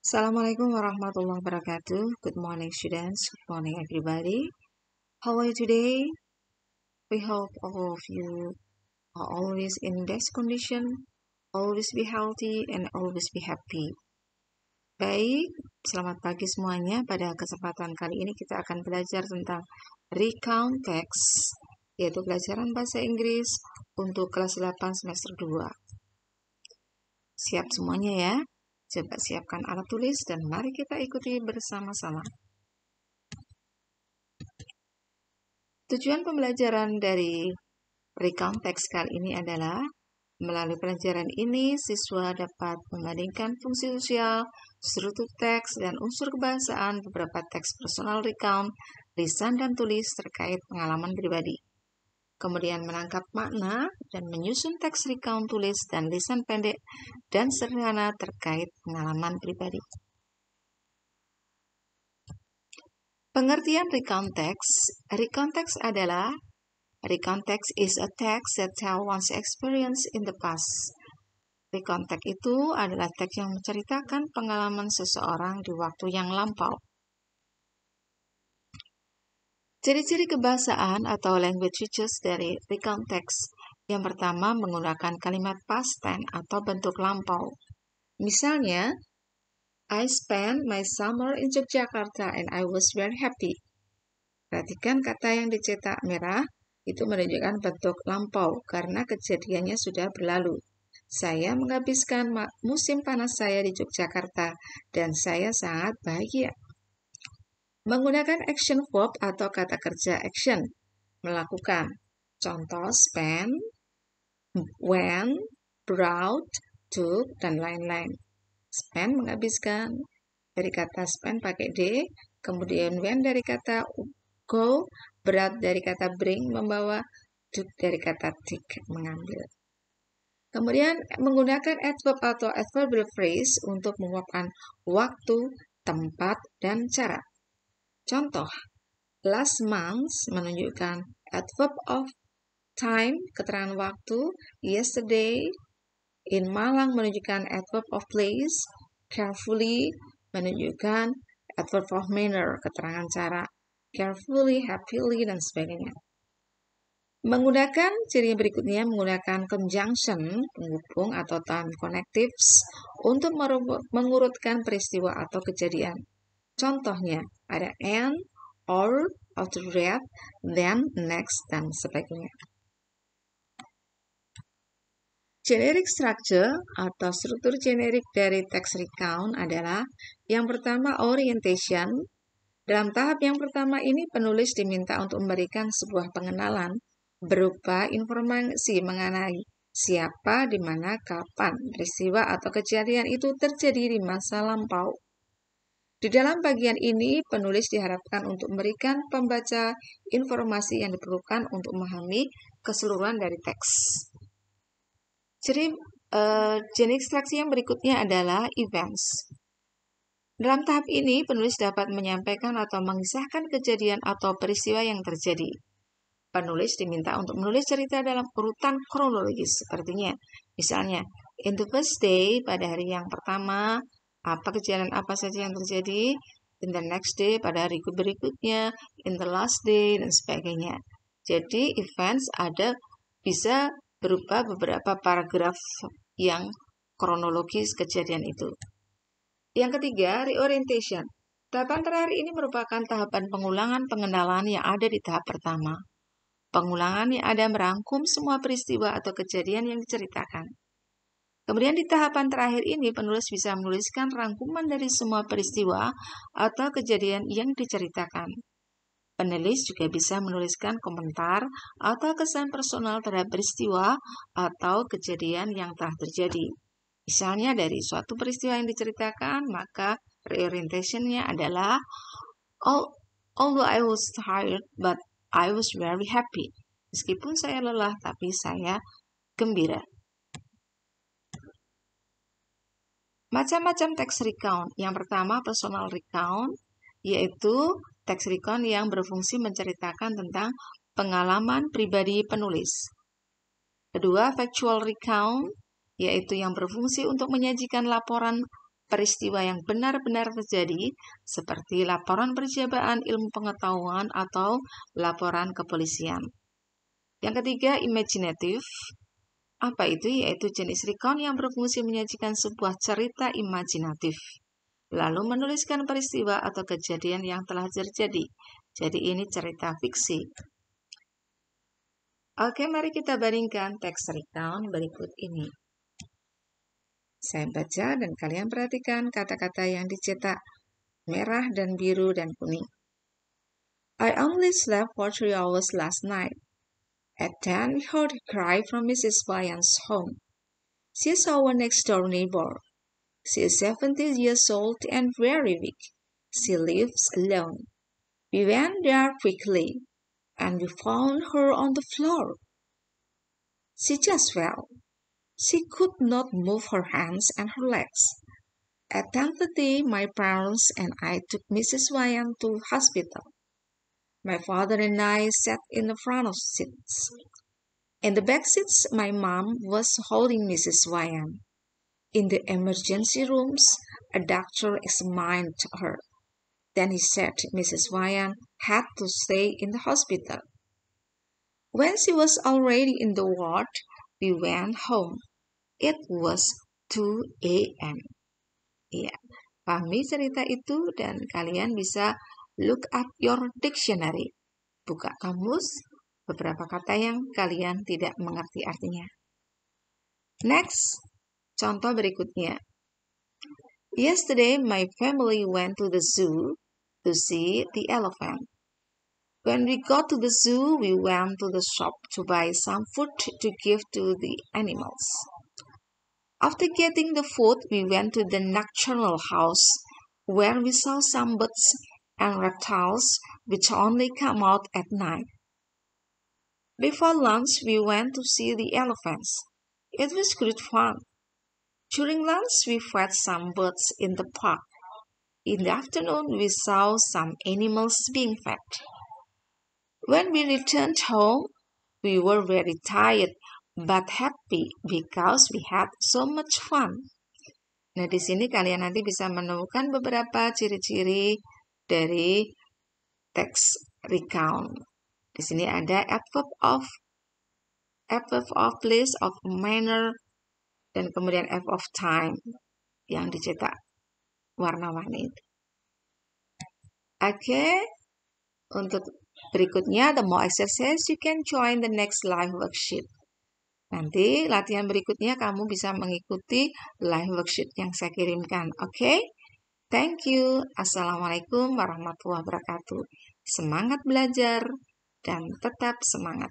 Assalamualaikum warahmatullahi wabarakatuh. Good morning students. Good morning everybody. How are you today? We hope all of you are always in best condition, always be healthy and always be happy. Baik, selamat pagi semuanya. Pada kesempatan kali ini kita akan belajar tentang recount text, yaitu pelajaran bahasa Inggris untuk kelas 8 semester 2. Siap semuanya ya? Coba siapkan alat tulis dan mari kita ikuti bersama-sama. Tujuan pembelajaran dari recount text kali ini adalah melalui pelajaran ini siswa dapat membandingkan fungsi sosial, struktur teks, dan unsur kebahasaan beberapa teks personal recount, lisan dan tulis terkait pengalaman pribadi. Kemudian menangkap makna dan menyusun teks recount tulis dan lisan pendek dan sederhana terkait pengalaman pribadi. Pengertian recount text. Recount text adalah recount text is a text that tell one's experience in the past. Recount text itu adalah teks yang menceritakan pengalaman seseorang di waktu yang lampau. Ciri-ciri kebahasaan atau language features dari recount text. Yang pertama, menggunakan kalimat past tense atau bentuk lampau. Misalnya, I spent my summer in Yogyakarta and I was very happy. Perhatikan kata yang dicetak merah itu menunjukkan bentuk lampau karena kejadiannya sudah berlalu. Saya menghabiskan musim panas saya di Yogyakarta dan saya sangat bahagia. Menggunakan action verb atau kata kerja action, melakukan. Contoh spend, went, brought, took, dan lain-lain. Spend menghabiskan, dari kata spend pakai D, kemudian went dari kata go, brought dari kata bring, membawa, took dari kata take, mengambil. Kemudian menggunakan adverb atau adverbial phrase untuk menguapkan waktu, tempat, dan cara. Contoh, last month menunjukkan adverb of time, keterangan waktu, yesterday, in Malang menunjukkan adverb of place, carefully menunjukkan adverb of manner, keterangan cara, carefully, happily, dan sebagainya. Menggunakan ciri berikutnya menggunakan conjunction, penghubung atau time connectives untuk mengurutkan peristiwa atau kejadian. Contohnya, ada and, or, after that, then, next, dan sebagainya. Generic structure atau struktur generik dari text recount adalah yang pertama orientation. Dalam tahap yang pertama ini penulis diminta untuk memberikan sebuah pengenalan berupa informasi mengenai siapa, di mana, kapan peristiwa atau kejadian itu terjadi di masa lampau. Di dalam bagian ini, penulis diharapkan untuk memberikan pembaca informasi yang diperlukan untuk memahami keseluruhan dari teks. Jadi, jenis instruksi yang berikutnya adalah events. Dalam tahap ini, penulis dapat menyampaikan atau mengisahkan kejadian atau peristiwa yang terjadi. Penulis diminta untuk menulis cerita dalam urutan kronologis sepertinya. Misalnya, in the first day, pada hari yang pertama, apa kejadian apa saja yang terjadi, in the next day, pada hari berikutnya, in the last day, dan sebagainya. Jadi, events bisa berupa beberapa paragraf yang kronologis kejadian itu. Yang ketiga, reorientation. Tahapan terakhir ini merupakan tahapan pengulangan pengenalan yang ada di tahap pertama. Pengulangan yang ada merangkum semua peristiwa atau kejadian yang diceritakan. Kemudian di tahapan terakhir ini penulis bisa menuliskan rangkuman dari semua peristiwa atau kejadian yang diceritakan. Penulis juga bisa menuliskan komentar atau kesan personal terhadap peristiwa atau kejadian yang telah terjadi. Misalnya dari suatu peristiwa yang diceritakan, maka reorientation-nya adalah although I was tired, but I was very happy. Meskipun saya lelah, tapi saya gembira. Macam-macam teks recount. Yang pertama, personal recount, yaitu teks recount yang berfungsi menceritakan tentang pengalaman pribadi penulis. Kedua, factual recount, yaitu yang berfungsi untuk menyajikan laporan peristiwa yang benar-benar terjadi, seperti laporan percobaan ilmu pengetahuan atau laporan kepolisian. Yang ketiga, imaginative. Apa itu? Yaitu jenis recount yang berfungsi menyajikan sebuah cerita imajinatif, lalu menuliskan peristiwa atau kejadian yang telah terjadi. Jadi ini cerita fiksi. Oke, mari kita bandingkan teks recount berikut ini. Saya baca dan kalian perhatikan kata-kata yang dicetak merah dan biru dan kuning. I only slept for 3 hours last night. At 10, we heard a cry from Mrs. Ryan's home. She is our next-door neighbor. She is 70 years old and very weak. She lives alone. We went there quickly, and we found her on the floor. She just fell. She could not move her hands and her legs. At 10:30, my parents and I took Mrs. Ryan to hospital. My father and I sat in the front seats. In the back seats, my mom was holding Mrs. Ryan. In the emergency rooms, a doctor examined her. Then he said Mrs. Ryan had to stay in the hospital. When she was already in the ward, we went home. It was 2 a.m. Ya, pahami cerita itu dan kalian bisa look up your dictionary. Buka kamus, beberapa kata yang kalian tidak mengerti artinya. Next, contoh berikutnya. Yesterday, my family went to the zoo to see the elephant. When we got to the zoo, we went to the shop to buy some food to give to the animals. After getting the food, we went to the nocturnal house, where we saw some birds and reptiles which only come out at night. Before lunch, we went to see the elephants. It was great fun. During lunch, we fed some birds in the park. In the afternoon, we saw some animals being fed. When we returned home, we were very tired but happy because we had so much fun. Nah, di sini kalian nanti bisa menemukan beberapa ciri-ciri dari teks recount. Di sini ada adverb of place, of manner, dan kemudian adverb of time yang dicetak warna-warni. Oke, untuk berikutnya, the more exercise, you can join the next live worksheet. Nanti latihan berikutnya kamu bisa mengikuti live worksheet yang saya kirimkan. Oke? Thank you. Assalamualaikum warahmatullahi wabarakatuh. Semangat belajar dan tetap semangat.